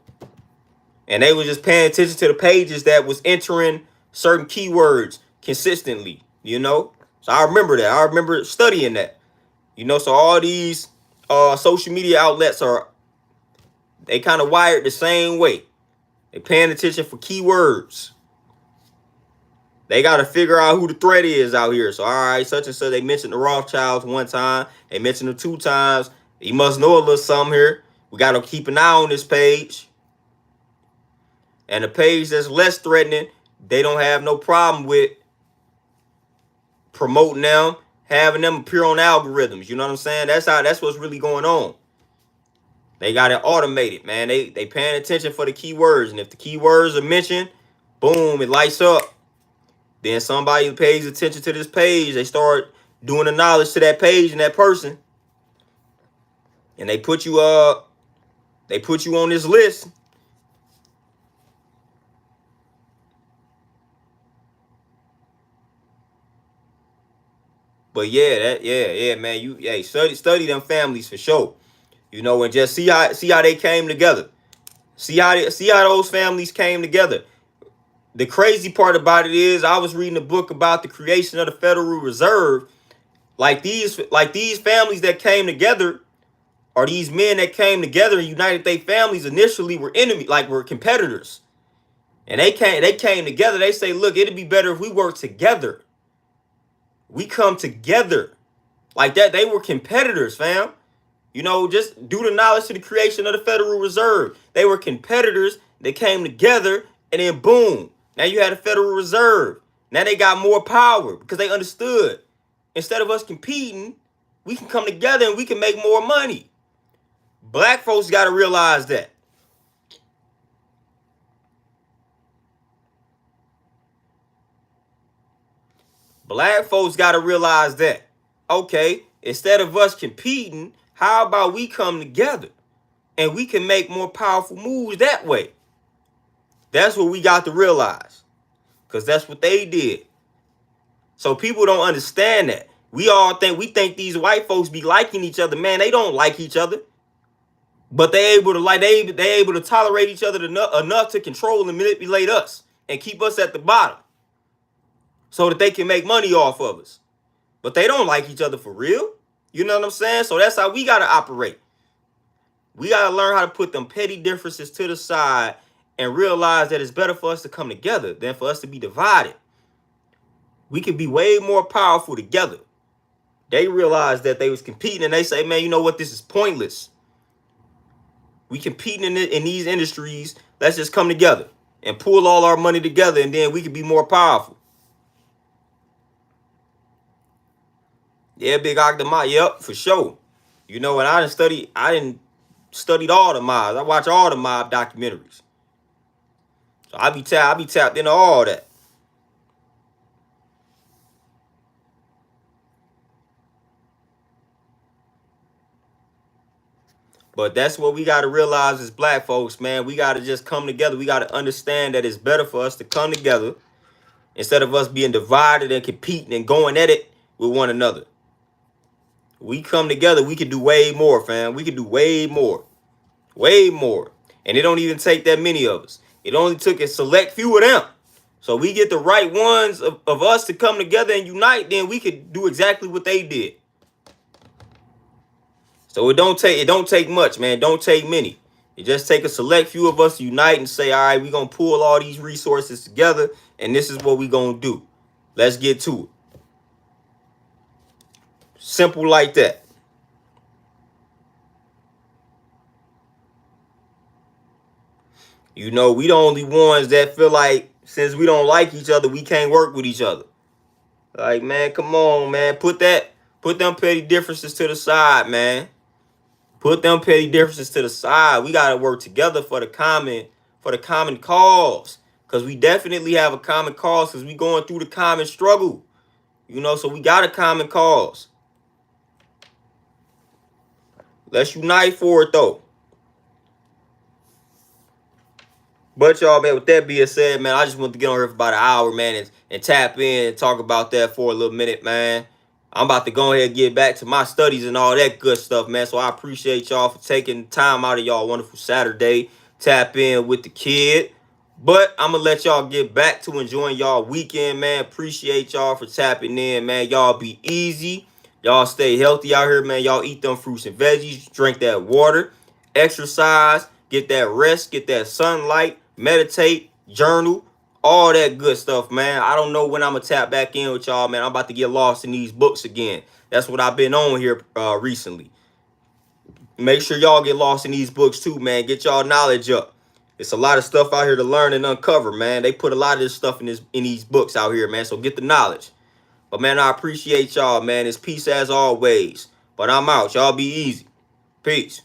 [SPEAKER 1] and they were just paying attention to the pages that was entering certain keywords consistently. You know, so I remember that. I remember studying that. You know, so all these social media outlets they kind of wired the same way. They paying attention for keywords. They got to figure out who the threat is out here. So, all right, such and such, they mentioned the Rothschilds one time. They mentioned them 2 times. He must know a little something here. We got to keep an eye on this page. And the page that's less threatening, they don't have no problem with promoting them, having them appear on algorithms. You know what I'm saying? That's what's really going on. They got it automated, man. They paying attention for the keywords. And if the keywords are mentioned, boom, it lights up. Then somebody who pays attention to this page, they start doing the knowledge to that page and that person. And they put you on this list. But yeah, man. Study them families for sure. You know, and just see how they came together. See how those families came together. The crazy part about it is, I was reading a book about the creation of the Federal Reserve. Like these families that came together, or these men that came together and united their families, initially were were competitors. And they came together. They say, look, it'd be better if we work together. We come together. Like that, they were competitors, fam. You know, just due to knowledge to the creation of the Federal Reserve. They were competitors. They came together, and then boom. Now you had a Federal Reserve. Now they got more power because they understood. Instead of us competing, we can come together and we can make more money. Black folks got to realize that. Black folks got to realize that. Okay, instead of us competing, how about we come together and we can make more powerful moves that way? That's what we got to realize, because that's what they did. So people don't understand that. We think these white folks be liking each other. Man, they don't like each other. But they able to tolerate each other enough to control and manipulate us and keep us at the bottom so that they can make money off of us. But they don't like each other for real. You know what I'm saying? So that's how we got to operate. We got to learn how to put them petty differences to the side and realize that it's better for us to come together than for us to be divided. We can be way more powerful together. They realized that they was competing and they say, man, you know what? This is pointless. We competing in these industries. Let's just come together and pull all our money together, and then we can be more powerful. Yeah, Big Octomai. Yep, for sure. You know, and I didn't studied all the mobs. I watch all the mob documentaries. So I be tapped into all that. But that's what we got to realize as black folks, man. We got to just come together. We got to understand that it's better for us to come together instead of us being divided and competing and going at it with one another. We come together, we can do way more, fam. We can do way more. Way more. And it don't even take that many of us. It only took a select few of them. So we get the right ones of us to come together and unite, then we could do exactly what they did. So it don't take much, man. It don't take many. It just take a select few of us to unite and say, all right, we're going to pull all these resources together, and this is what we're going to do. Let's get to it. Simple like that. You know, we the only ones that feel like since we don't like each other, we can't work with each other. Like, man, come on, man. Put them petty differences to the side, man. Put them petty differences to the side. We gotta work together for the common cause. Cause we definitely have a common cause, cause we going through the common struggle. You know, so we got a common cause. Let's unite for it though. But y'all, man, with that being said, man, I just want to get on here for about an hour, man, and tap in and talk about that for a little minute, man. I'm about to go ahead and get back to my studies and all that good stuff, man. So I appreciate y'all for taking time out of y'all wonderful Saturday. Tap in with the kid. But I'm going to let y'all get back to enjoying y'all weekend, man. Appreciate y'all for tapping in, man. Y'all be easy. Y'all stay healthy out here, man. Y'all eat them fruits and veggies. Drink that water. Exercise. Get that rest. Get that sunlight. Meditate. Journal. All that good stuff, man. I don't know when I'm going to tap back in with y'all, man. I'm about to get lost in these books again. That's what I've been on here recently. Make sure y'all get lost in these books too, man. Get y'all knowledge up. It's a lot of stuff out here to learn and uncover, man. They put a lot of this stuff in these books out here, man. So get the knowledge. But man, I appreciate y'all, man. It's peace as always. But I'm out. Y'all be easy. Peace.